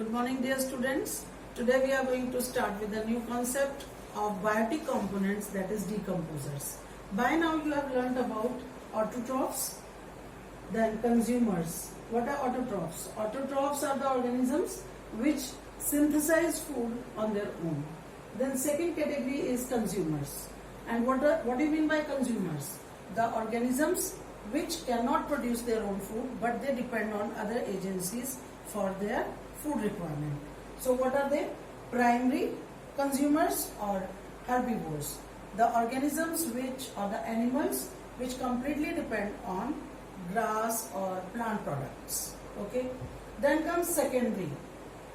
Good morning, dear students. Today we are going to start with a new concept of biotic components, that is decomposers. By now you have learnt about autotrophs, then consumers. What are autotrophs? Autotrophs are the organisms which synthesize food on their own. Then second category is consumers. And what do you mean by consumers? The organisms which cannot produce their own food, but they depend on other agencies for their food requirement. So what are they? Primary consumers or herbivores. The organisms or the animals which completely depend on grass or plant products. Okay. Then comes secondary.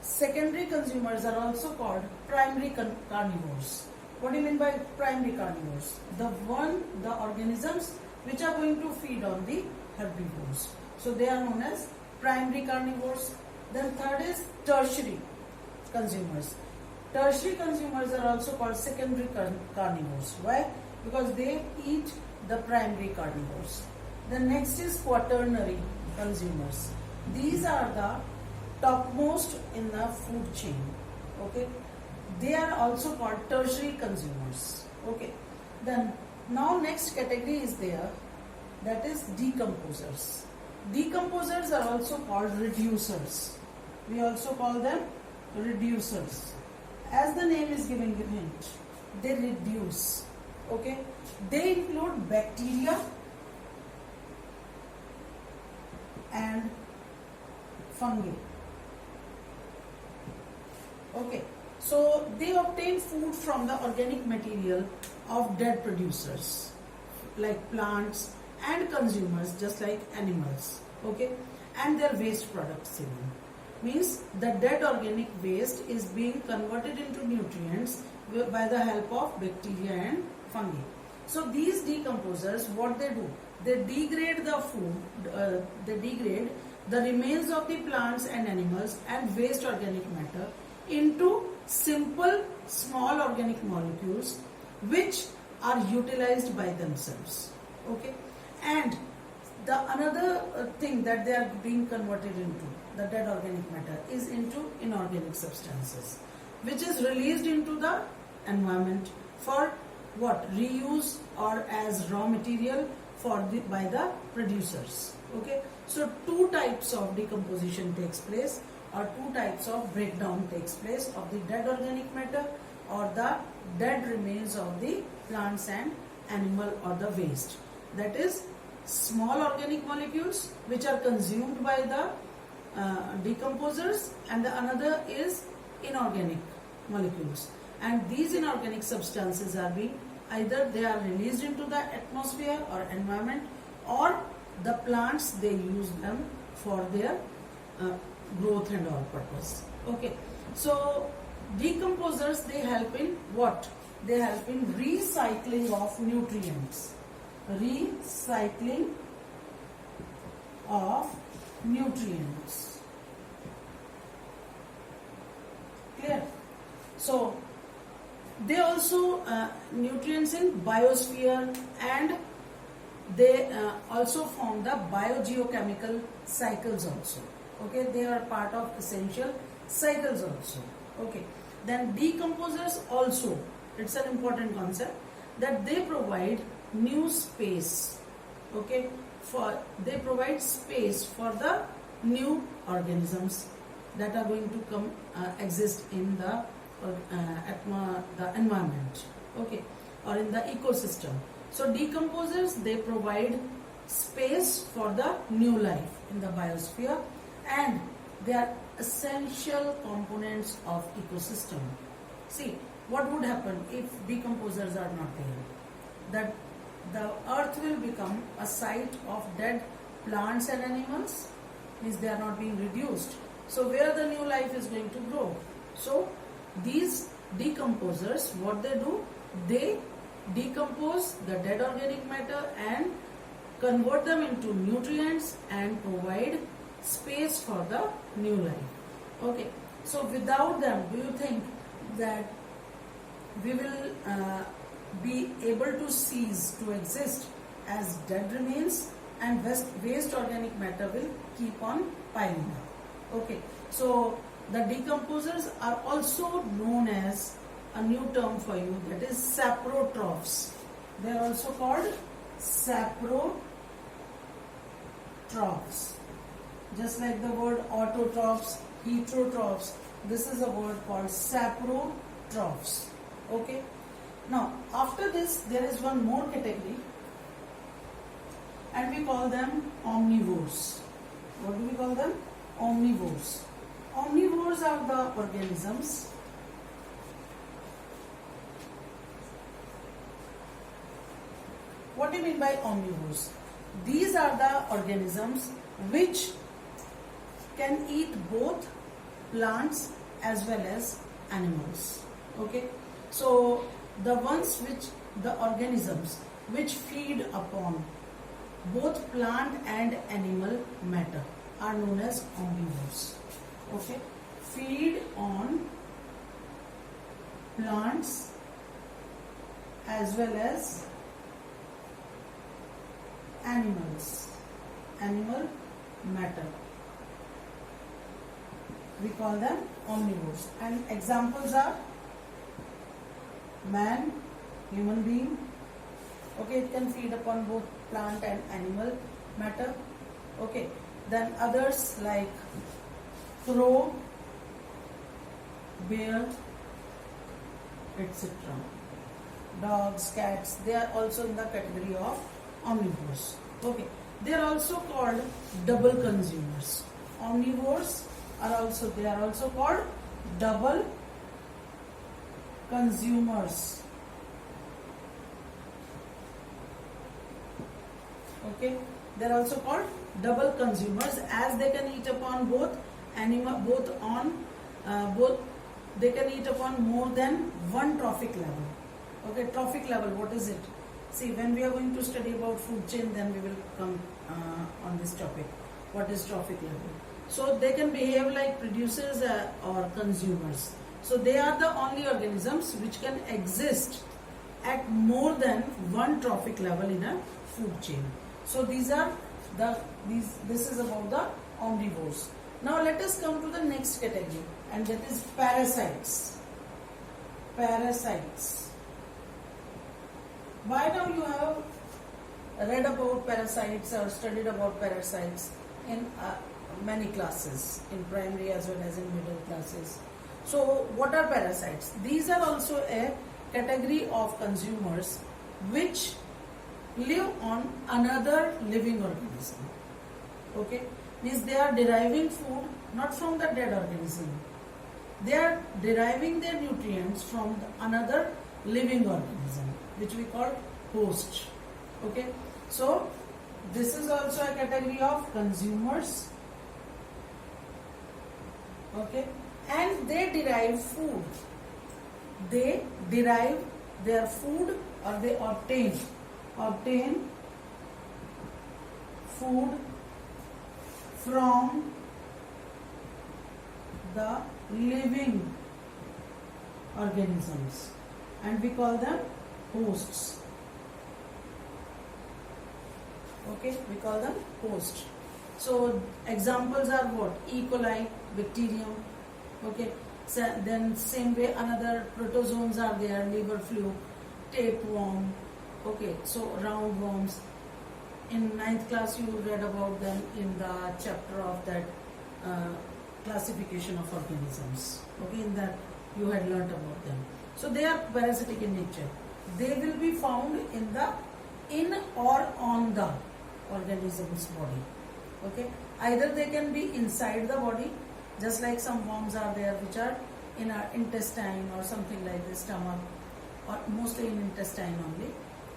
Secondary consumers are also called primary carnivores. What do you mean by primary carnivores? The organisms which are going to feed on the herbivores. So they are known as primary carnivores. Then third is tertiary consumers. Tertiary consumers are also called secondary carnivores. Why? Because they eat the primary carnivores. The next is quaternary consumers. These are the topmost in the food chain. Okay. They are also called tertiary consumers. Okay. Then now next category is there, that is decomposers. Decomposers are also called reducers. We also call them reducers. As the name is giving a hint, they reduce. Okay. They include bacteria and fungi. Okay. So they obtain food from the organic material of dead producers like plants and consumers just like animals. Okay. And their waste products even. Means the dead organic waste is being converted into nutrients by the help of bacteria and fungi. So these decomposers, what they do? They degrade the food, they degrade the remains of the plants and animals and waste organic matter into simple small organic molecules which are utilized by themselves. Okay. And the another thing that they are being converted into, the dead organic matter, is into inorganic substances which is released into the environment for what? Reuse or as raw material by the producers. Okay. So two types of decomposition takes place, or two types of breakdown takes place of the dead organic matter or the dead remains of the plants and animal or the waste. That is small organic molecules which are consumed by the decomposers, and the another is inorganic molecules. And these inorganic substances are being either they are released into the atmosphere or environment, or the plants they use them for their growth and all purpose. Okay. So decomposers, they help in what? They help in recycling of nutrients. Recycling of nutrients. Clear? So they also nutrients in biosphere, and they also form the biogeochemical cycles also. Okay, they are part of essential cycles also. Okay, then decomposers also, it's an important concept, that they provide new space. Okay, they provide space for the new organisms that are going to come exist in the environment. Okay, or in the ecosystem. So decomposers, they provide space for the new life in the biosphere, and they are essential components of ecosystem. See, what would happen if decomposers are not there? That the earth will become a site of dead plants and animals, means they are not being reduced. So where the new life is going to grow? So these decomposers, what they do? They decompose the dead organic matter and convert them into nutrients and provide space for the new life. Okay. So without them, do you think that we will be able to cease to exist as dead remains, and waste organic matter will keep on piling up? Okay. So The decomposers are also known as a new term for you, that is saprotrophs. They are also called saprotrophs. Just like the word autotrophs, heterotrophs, this is a word called saprotrophs. Okay. Now, after this, there is one more category, and we call them omnivores. What do we call them? Omnivores. Omnivores are the organisms What do you mean by omnivores? These are the organisms which can eat both plants as well as animals. Okay, so the organisms which feed upon both plant and animal matter are known as omnivores. Okay, feed on plants as well as animal matter. We call them omnivores, and examples are man, human being. Okay, it can feed upon both plant and animal matter. Okay, then others like crow, bear, etc. Dogs, cats, they are also in the category of omnivores. Okay, they are also called double consumers. Omnivores are also called double consumers. Okay, they are also called double consumers as they can eat upon they can eat upon more than one trophic level. Okay, trophic level, what is it? See, when we are going to study about food chain, then we will come on this topic. What is trophic level? So they can behave like producers or consumers. So they are the only organisms which can exist at more than one trophic level in a food chain. So this is about the omnivores. Now let us come to the next category, and that is parasites. Parasites. By now you have read about parasites or studied about parasites in many classes, in primary as well as in middle classes. So what are parasites? These are also a category of consumers which live on another living organism. Okay, means they are deriving food not from the dead organism. They are deriving their nutrients from another living organism, which we call host. Okay, so this is also a category of consumers. Okay, and they derive food. They derive their food, or they obtain food from the living organisms, and we call them hosts. Okay, we call them hosts. So examples are what? E. coli, bacterium. Okay, so then same way another protozoans are there, liver fluke, tapeworm. Okay, so roundworms. In 9th class you read about them in the chapter of that classification of organisms. Okay, in that you had learnt about them. So they are parasitic in nature. They will be found in or on the organism's body. Okay, either they can be inside the body, just like some worms are there which are in our intestine or something like the stomach, or mostly in intestine only.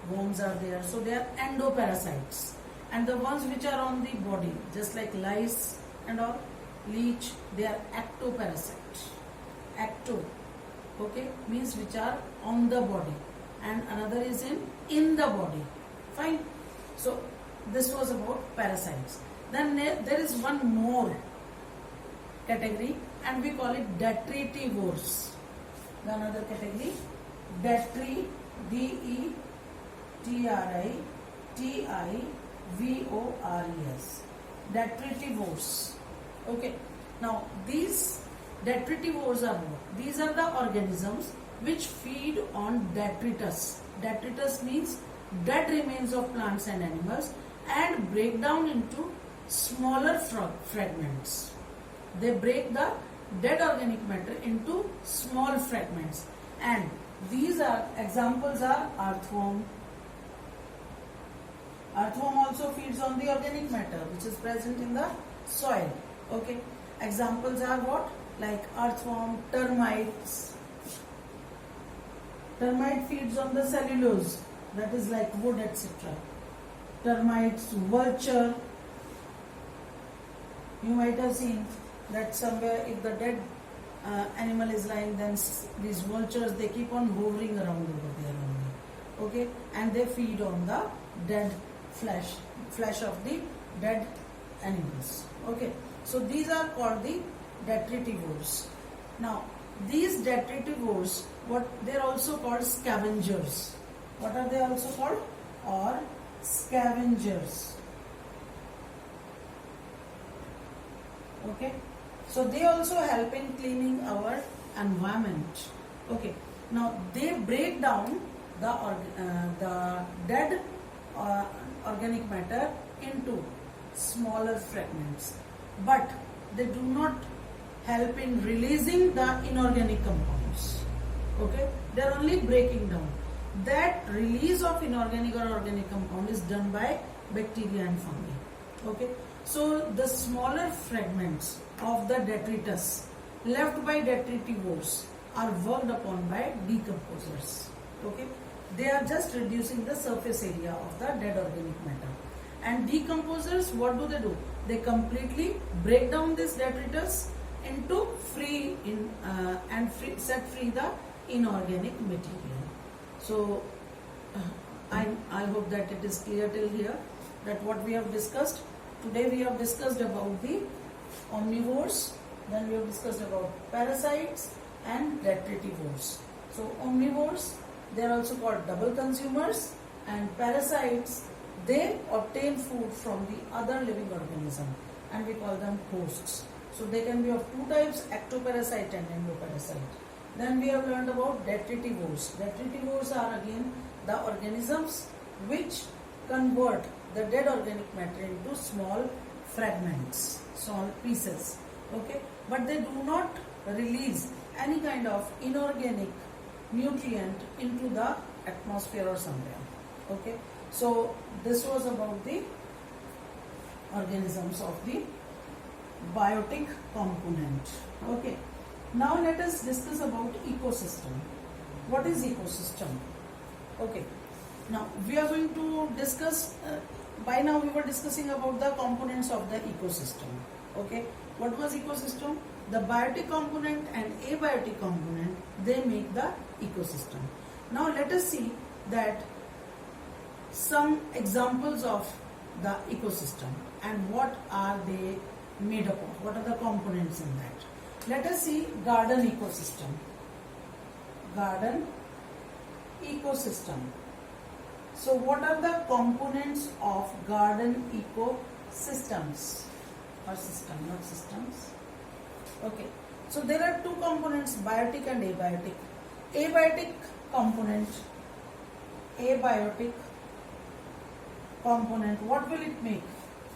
Worms are there, so they are endoparasites. And the ones which are on the body, just like lice and all, leech, they are ectoparasites. Ecto, okay, means which are on the body, and another is in the body. Fine. So this was about parasites. Then there is one more category, and we call it detritivores. The another category, detritivores. Detritivores. Okay. Now these Detritivores are what? These are the organisms which feed on detritus. Detritus means dead remains of plants and animals and break down into smaller fragments. They break the dead organic matter into small fragments, and these are examples are earthworm. Earthworm also feeds on the organic matter which is present in the soil. Okay, examples are what? Like earthworm, termites. Termite feeds on the cellulose, that is like wood, etc. Termites, vulture. You might have seen that somewhere if the dead animal is lying, then these vultures, they keep on hovering around over there only. Okay, and they feed on the dead flesh of the dead animals. Okay, so these are called the detritivores. Now these detritivores, what they're also called scavengers. What are they also called? Or scavengers. Okay, so they also help in cleaning our environment. Okay, now they break down the dead organic matter into smaller fragments, but they do not help in releasing the inorganic compounds. Okay, they are only breaking down. That release of inorganic or organic compound is done by bacteria and fungi. Okay, so the smaller fragments of the detritus left by detritivores are worked upon by decomposers. Okay, they are just reducing the surface area of the dead organic matter. And decomposers, what do? They completely break down this detritus into set free the inorganic material. So I hope that it is clear till here that what we have discussed. Today we have discussed about the omnivores, then we have discussed about parasites and detritivores. So omnivores, they are also called double consumers, and parasites, they obtain food from the other living organism and we call them hosts. So they can be of two types, ectoparasite and endoparasite. Then we have learned about detritivores. Detritivores are again the organisms which convert the dead organic matter into small fragments, small pieces. Okay, but they do not release any kind of inorganic nutrient into the atmosphere or somewhere. Okay, so this was about the organisms of the biotic component. Okay, now let us discuss about ecosystem. What is ecosystem? Okay, now we are going to discuss, by now we were discussing about the components of the ecosystem. Okay, what was ecosystem? The biotic component and abiotic component, they make the ecosystem. Now let us see that some examples of the ecosystem and what are they made up of, what are the components in that. Let us see garden ecosystem. Garden ecosystem. So what are the components of garden ecosystems? Or system, not systems. Okay, so there are two components, biotic and abiotic. Abiotic component, what will it make?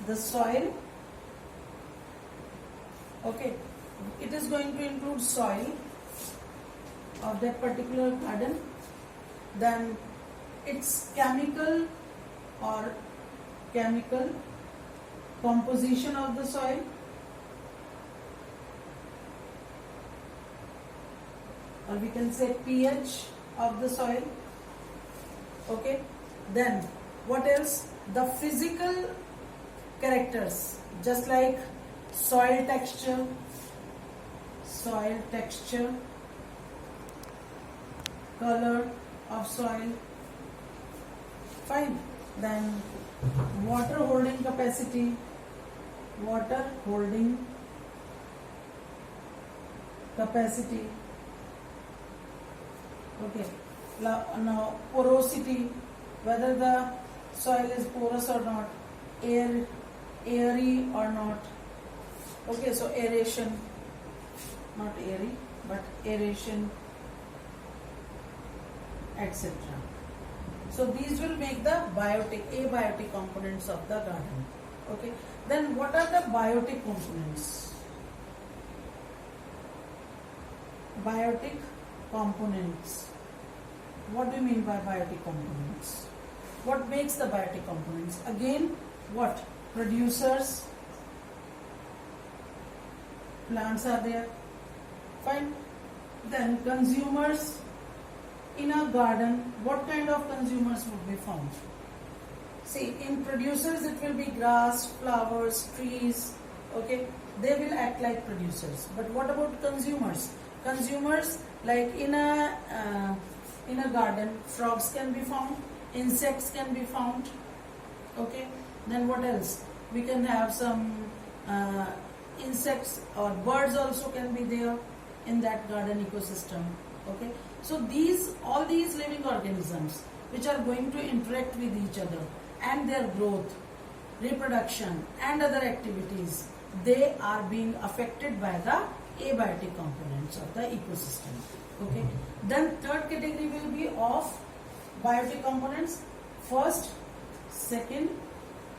The soil. Okay, it is going to include soil of that particular garden. Then its chemical composition of the soil. Or we can say pH of the soil. Okay, then what else? The physical characters, just like soil texture, color of soil. Fine. Then water holding capacity, Okay. Now porosity, whether the soil is porous or not, airy or not. Okay, so aeration. not airy, but aeration, etc. So these will make the abiotic components of the garden. Okay. Then what are the biotic components? Biotic components. What do you mean by biotic components? What makes the biotic components? Again, what? Producers, plants are there. Fine. Then consumers. In a garden, what kind of consumers would be found? See, in producers it will be grass, flowers, trees, okay? They will act like producers. But what about consumers? Consumers, like in a garden, frogs can be found, insects can be found, okay? Then what else? We can have some insects or birds also can be there in that garden ecosystem, okay? So all these living organisms which are going to interact with each other and their growth, reproduction and other activities, they are being affected by the abiotic components of the ecosystem. Okay. Then third category will be of biotic components. First, second,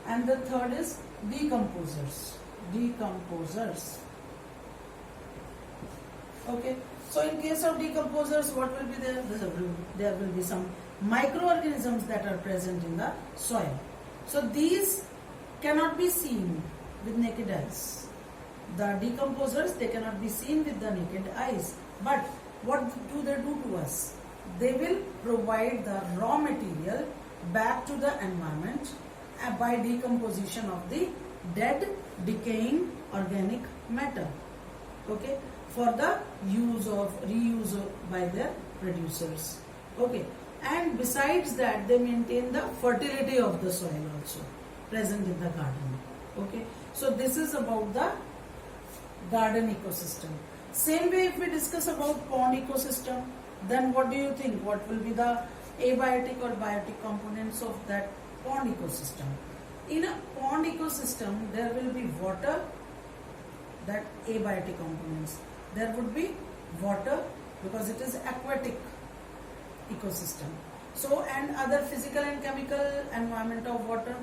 and the third is decomposers. Decomposers. Okay. So in case of decomposers, what will be there? There will be some microorganisms that are present in the soil. So these cannot be seen with naked eyes. The decomposers, they cannot be seen with the naked eyes. But what do they do to us? They will provide the raw material back to the environment by decomposition of the dead, decaying organic matter. Okay. For the reuse by their producers. Okay. And besides that, they maintain the fertility of the soil also present in the garden. Okay. So this is about the garden ecosystem. Same way, if we discuss about pond ecosystem, then what do you think? What will be the abiotic or biotic components of that pond ecosystem? In a pond ecosystem, there will be water, that abiotic components. There would be water because it is aquatic ecosystem. So, and other physical and chemical environment of water.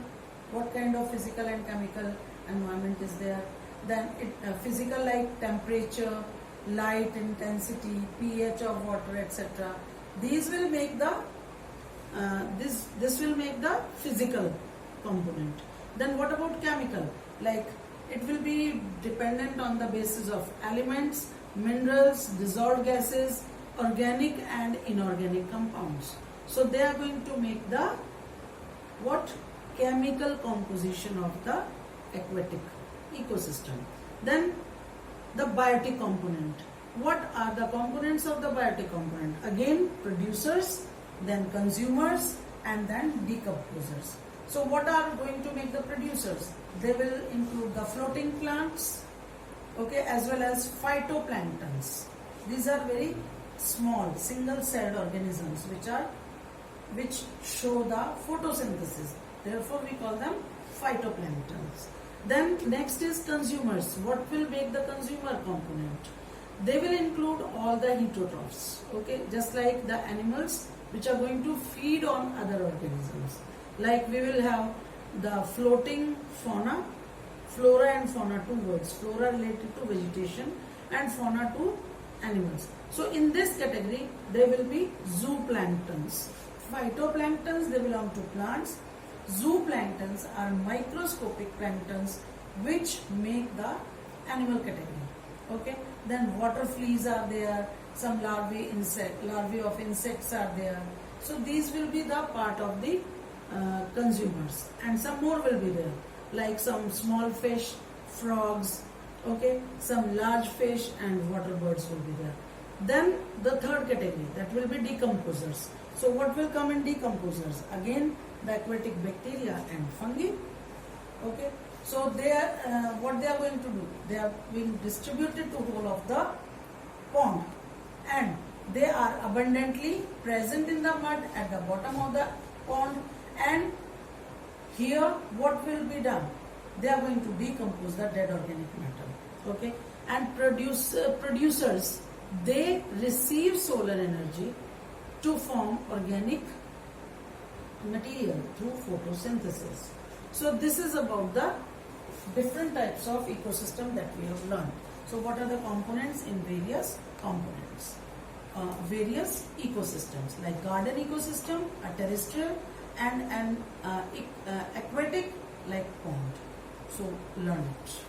What kind of physical and chemical environment is there? Then physical, like temperature, light intensity, pH of water, etc. These will make the this will make the physical component. Then what about chemical? Like it will be dependent on the basis of elements, minerals, dissolved gases, organic and inorganic compounds. So they are going to make the what? Chemical composition of the aquatic ecosystem. Then the biotic component. What are the components of the biotic component? Again, producers, then consumers, and then decomposers. So what are going to make the producers? They will include the floating plants, okay, as well as phytoplanktons. These are very small single-celled organisms which show the photosynthesis. Therefore, we call them phytoplanktons. Then next is consumers. What will make the consumer component? They will include all the heterotrophs, okay, just like the animals which are going to feed on other organisms. Like we will have the floating fauna, flora and fauna, two words, flora related to vegetation and fauna to animals. So in this category, there will be zooplanktons. Phytoplanktons, they belong to plants. Zooplanktons are microscopic planktons which make the animal category. Okay. Then water fleas are there, some larvae of insects are there. So these will be the part of the consumers, and some more will be there, like some small fish, frogs, okay, some large fish and water birds will be there. Then the third category, that will be decomposers. So what will come in decomposers? Again, the aquatic bacteria and fungi. Okay. So they are what they are going to do? They are being distributed to whole of the pond, and they are abundantly present in the mud at the bottom of the pond. And here, what will be done? They are going to decompose the dead organic matter. Okay. and producers, they receive solar energy to form organic material through photosynthesis. So this is about the different types of ecosystem that we have learned. So what are the components in various components? Various ecosystems like garden ecosystem, a terrestrial, and an aquatic like pond. So learn it.